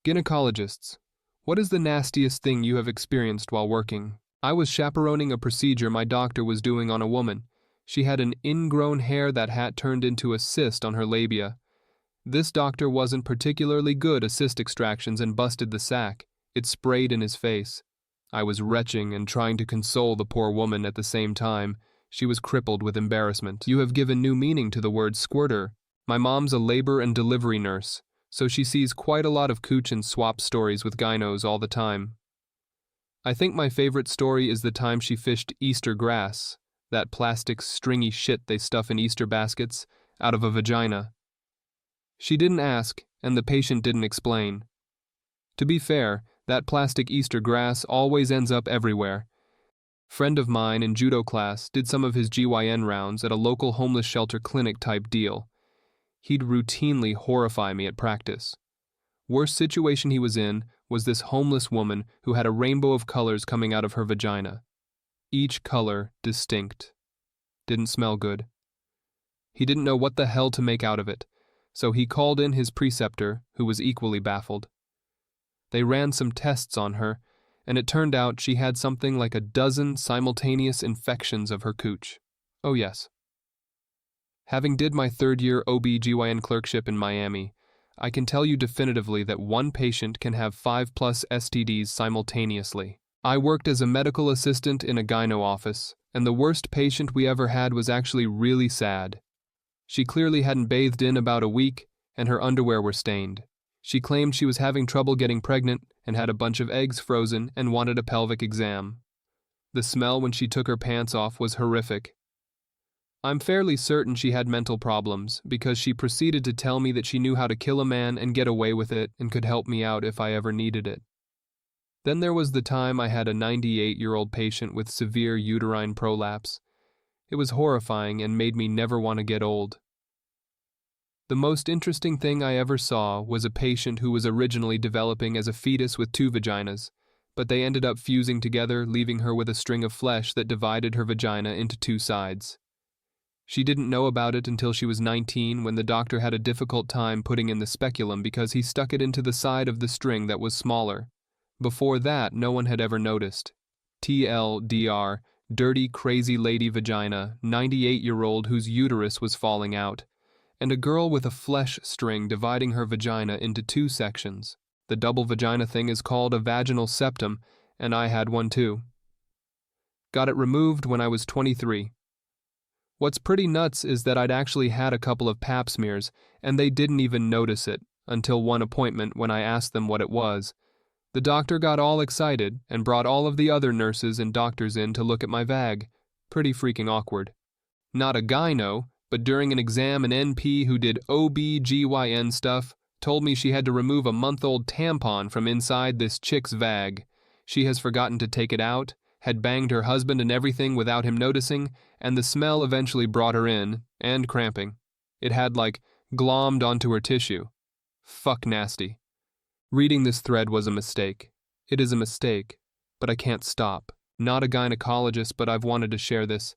Gynecologists, what is the nastiest thing you have experienced while working? I was chaperoning a procedure my doctor was doing on a woman. She had an ingrown hair that had turned into a cyst on her labia. This doctor wasn't particularly good at cyst extractions and busted the sac. It sprayed in his face. I was retching and trying to console the poor woman at the same time. She was crippled with embarrassment. You have given new meaning to the word squirter. My mom's a labor and delivery nurse, so she sees quite a lot of cooch and swap stories with gynos all the time. I think my favorite story is the time she fished Easter grass, that plastic stringy shit they stuff in Easter baskets, out of a vagina. She didn't ask, and the patient didn't explain. To be fair, that plastic Easter grass always ends up everywhere. Friend of mine in judo class did some of his GYN rounds at a local homeless shelter clinic type deal. He'd routinely horrify me at practice. Worst situation he was in was this homeless woman who had a rainbow of colors coming out of her vagina. Each color distinct. Didn't smell good. He didn't know what the hell to make out of it, so he called in his preceptor, who was equally baffled. They ran some tests on her, and it turned out she had something like a dozen simultaneous infections of her cooch. Oh yes. Having did my third-year OB/GYN clerkship in Miami, I can tell you definitively that one patient can have 5+ STDs simultaneously. I worked as a medical assistant in a gyno office, and the worst patient we ever had was actually really sad. She clearly hadn't bathed in about a week, and her underwear were stained. She claimed she was having trouble getting pregnant and had a bunch of eggs frozen and wanted a pelvic exam. The smell when she took her pants off was horrific. I'm fairly certain she had mental problems because she proceeded to tell me that she knew how to kill a man and get away with it and could help me out if I ever needed it. Then there was the time I had a 98-year-old patient with severe uterine prolapse. It was horrifying and made me never want to get old. The most interesting thing I ever saw was a patient who was originally developing as a fetus with 2 vaginas, but they ended up fusing together, leaving her with a string of flesh that divided her vagina into 2 sides. She didn't know about it until she was 19 when the doctor had a difficult time putting in the speculum because he stuck it into the side of the string that was smaller. Before that, no one had ever noticed. TLDR, dirty, crazy lady vagina, 98-year-old whose uterus was falling out, and a girl with a flesh string dividing her vagina into 2 sections. The double vagina thing is called a vaginal septum, and I had one too. Got it removed when I was 23. What's pretty nuts is that I'd actually had a couple of pap smears, and they didn't even notice it until one appointment when I asked them what it was. The doctor got all excited and brought all of the other nurses and doctors in to look at my vag. Pretty freaking awkward. Not a gyno, but during an exam an NP who did OB/GYN stuff told me she had to remove a month-old tampon from inside this chick's vag. She has forgotten to take it out, had banged her husband and everything without him noticing, and the smell eventually brought her in, and cramping. It had glommed onto her tissue. Fuck nasty. Reading this thread was a mistake. It is a mistake, but I can't stop. Not a gynecologist, but I've wanted to share this.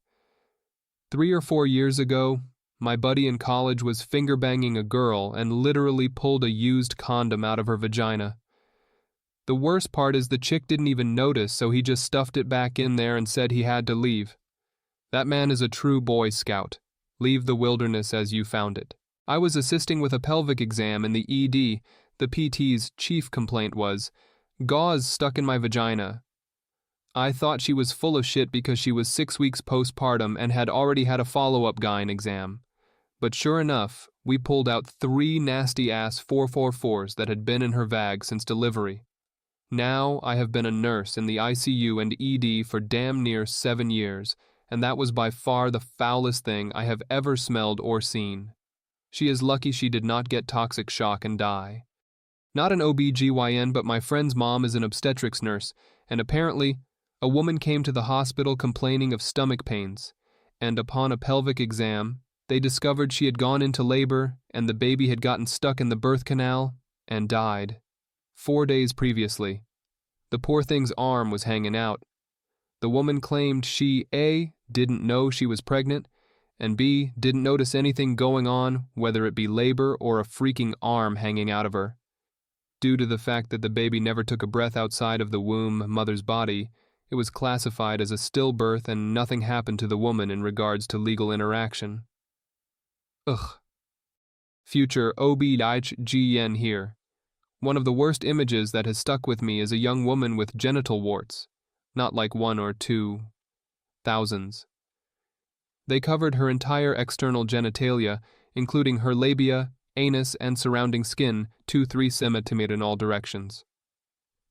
3 or 4 years ago, my buddy in college was finger-banging a girl and literally pulled a used condom out of her vagina. The worst part is the chick didn't even notice, so he just stuffed it back in there and said he had to leave. That man is a true Boy Scout. Leave the wilderness as you found it. I was assisting with a pelvic exam in the ED. The PT's chief complaint was, gauze stuck in my vagina. I thought she was full of shit because she was 6 weeks postpartum and had already had a follow-up gyne exam. But sure enough, we pulled out 3 nasty-ass 444s that had been in her vag since delivery. Now I have been a nurse in the ICU and ED for damn near 7 years, and that was by far the foulest thing I have ever smelled or seen. She is lucky she did not get toxic shock and die. Not an OB/GYN, but my friend's mom is an obstetrics nurse, and apparently, a woman came to the hospital complaining of stomach pains, and upon a pelvic exam, they discovered she had gone into labor and the baby had gotten stuck in the birth canal and died. 4 days previously. The poor thing's arm was hanging out. The woman claimed she, A, didn't know she was pregnant, and B, didn't notice anything going on, whether it be labor or a freaking arm hanging out of her. Due to the fact that the baby never took a breath outside of the womb mother's body, it was classified as a stillbirth and nothing happened to the woman in regards to legal interaction. Ugh. Future OB-GYN here. One of the worst images that has stuck with me is a young woman with genital warts. Not like 1 or 2, thousands. They covered her entire external genitalia, including her labia, anus, and surrounding skin, 2-3 cm in all directions.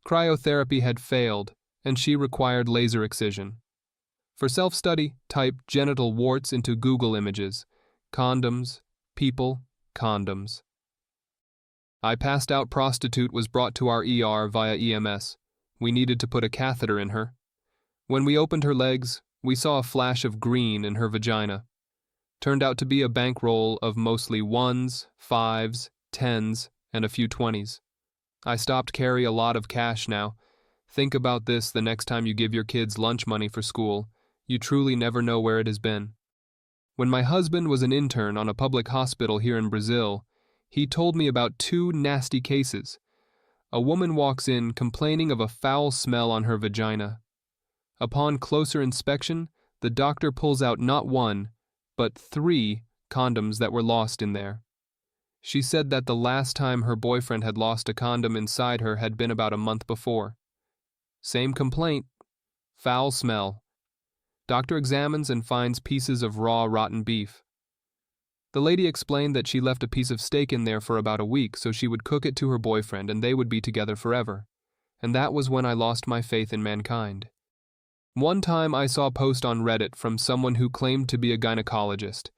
Cryotherapy had failed, and she required laser excision. For self-study, type genital warts into Google images. Condoms, people, condoms. I passed out prostitute was brought to our ER via EMS. We needed to put a catheter in her. When we opened her legs, we saw a flash of green in her vagina. Turned out to be a bankroll of mostly 1s, 5s, 10s, and a few 20s. I stopped carry a lot of cash now. Think about this the next time you give your kids lunch money for school. You truly never know where it has been. When my husband was an intern on a public hospital here in Brazil, he told me about 2 nasty cases. A woman walks in complaining of a foul smell on her vagina. Upon closer inspection, the doctor pulls out not 1, but 3 condoms that were lost in there. She said that the last time her boyfriend had lost a condom inside her had been about a month before. Same complaint. Foul smell. Doctor examines and finds pieces of raw, rotten beef. The lady explained that she left a piece of steak in there for about a week so she would cook it to her boyfriend and they would be together forever. And that was when I lost my faith in mankind. One time I saw a post on Reddit from someone who claimed to be a gynecologist.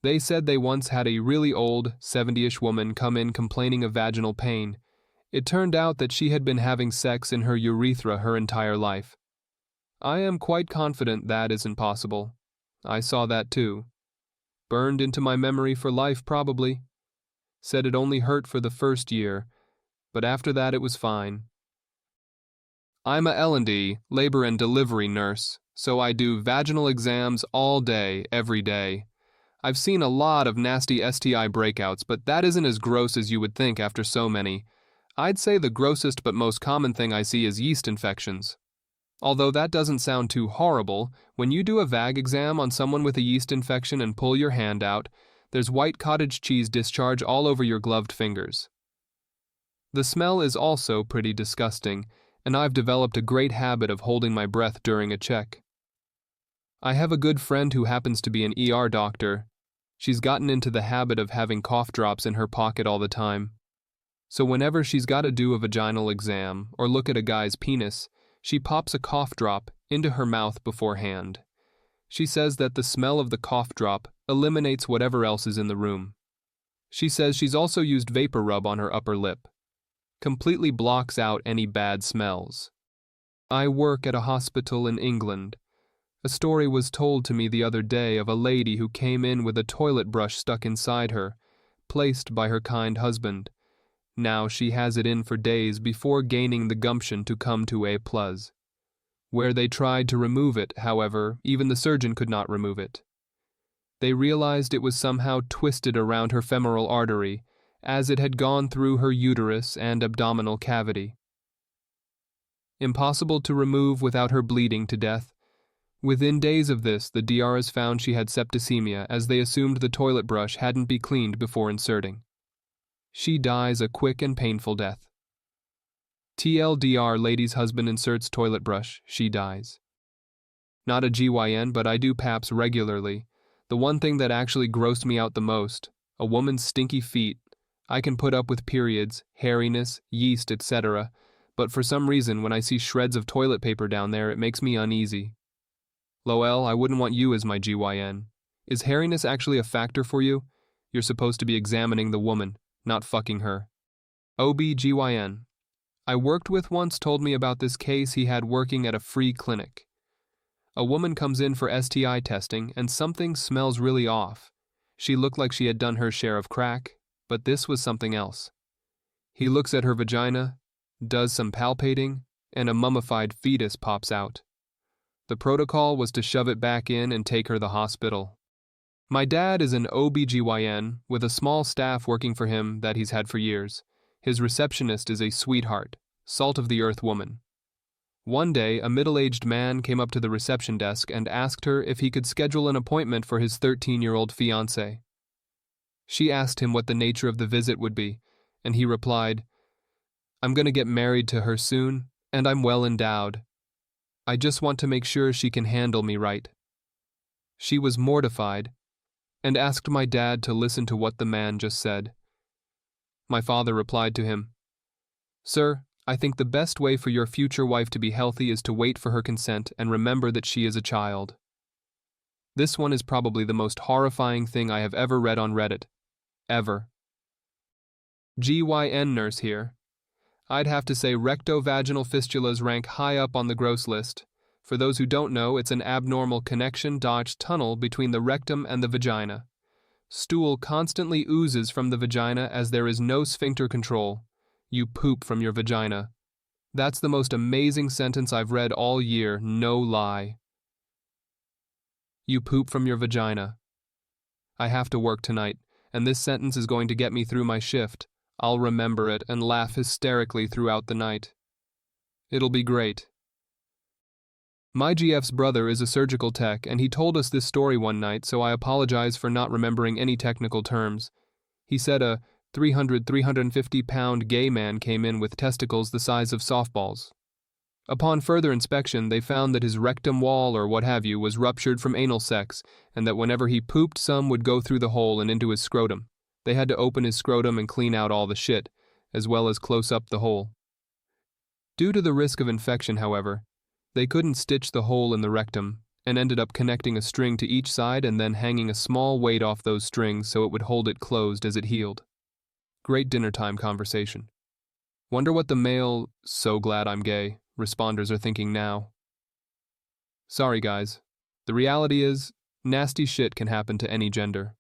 They said they once had a really old, 70-ish woman come in complaining of vaginal pain. It turned out that she had been having sex in her urethra her entire life. I am quite confident that isn't possible. I saw that too. Burned into my memory for life, probably. Said it only hurt for the first year, but after that it was fine. I'm a L&D, labor and delivery nurse, so I do vaginal exams all day, every day. I've seen a lot of nasty STI breakouts, but that isn't as gross as you would think after so many. I'd say the grossest but most common thing I see is yeast infections. Although that doesn't sound too horrible, when you do a VAG exam on someone with a yeast infection and pull your hand out, there's white cottage cheese discharge all over your gloved fingers. The smell is also pretty disgusting, and I've developed a great habit of holding my breath during a check. I have a good friend who happens to be an ER doctor. She's gotten into the habit of having cough drops in her pocket all the time. So whenever she's got to do a vaginal exam or look at a guy's penis, she pops a cough drop into her mouth beforehand. She says that the smell of the cough drop eliminates whatever else is in the room. She says she's also used vapor rub on her upper lip. Completely blocks out any bad smells. I work at a hospital in England. A story was told to me the other day of a lady who came in with a toilet brush stuck inside her, placed by her kind husband. Now she has it in for days before gaining the gumption to come to A+. Where they tried to remove it, however, even the surgeon could not remove it. They realized it was somehow twisted around her femoral artery, as it had gone through her uterus and abdominal cavity. Impossible to remove without her bleeding to death. Within days of this, the DRs found she had septicemia as they assumed the toilet brush hadn't been cleaned before inserting. She dies a quick and painful death. TLDR, lady's husband inserts toilet brush, she dies. Not a GYN, but I do PAPs regularly. The one thing that actually grossed me out the most, a woman's stinky feet. I can put up with periods, hairiness, yeast, etc., but for some reason when I see shreds of toilet paper down there it makes me uneasy. Lowell, I wouldn't want you as my GYN. Is hairiness actually a factor for you? You're supposed to be examining the woman, not fucking her. OB-GYN. I worked with once told me about this case he had working at a free clinic. A woman comes in for STI testing and something smells really off. She looked like she had done her share of crack, but this was something else. He looks at her vagina, does some palpating, and a mummified fetus pops out. The protocol was to shove it back in and take her to the hospital. My dad is an OB-GYN with a small staff working for him that he's had for years. His receptionist is a sweetheart, salt-of-the-earth woman. One day, a middle-aged man came up to the reception desk and asked her if he could schedule an appointment for his 13-year-old fiancée. She asked him what the nature of the visit would be, and he replied, "I'm going to get married to her soon, and I'm well endowed. I just want to make sure she can handle me right." She was mortified and asked my dad to listen to what the man just said. My father replied to him, "Sir, I think the best way for your future wife to be healthy is to wait for her consent and remember that she is a child." This one is probably the most horrifying thing I have ever read on Reddit. Ever. GYN nurse here. I'd have to say rectovaginal fistulas rank high up on the gross list. For those who don't know, it's an abnormal connection/tunnel between the rectum and the vagina. Stool constantly oozes from the vagina as there is no sphincter control. You poop from your vagina. That's the most amazing sentence I've read all year, no lie. You poop from your vagina. I have to work tonight, and this sentence is going to get me through my shift. I'll remember it and laugh hysterically throughout the night. It'll be great. My GF's brother is a surgical tech, and he told us this story one night, so I apologize for not remembering any technical terms. He said a 350-pound gay man came in with testicles the size of softballs. Upon further inspection, they found that his rectum wall or what have you was ruptured from anal sex, and that whenever he pooped, some would go through the hole and into his scrotum. They had to open his scrotum and clean out all the shit, as well as close up the hole. Due to the risk of infection, however, they couldn't stitch the hole in the rectum, and ended up connecting a string to each side and then hanging a small weight off those strings so it would hold it closed as it healed. Great dinner-time conversation. Wonder what the male, "so glad I'm gay," responders are thinking now. Sorry guys, the reality is, nasty shit can happen to any gender.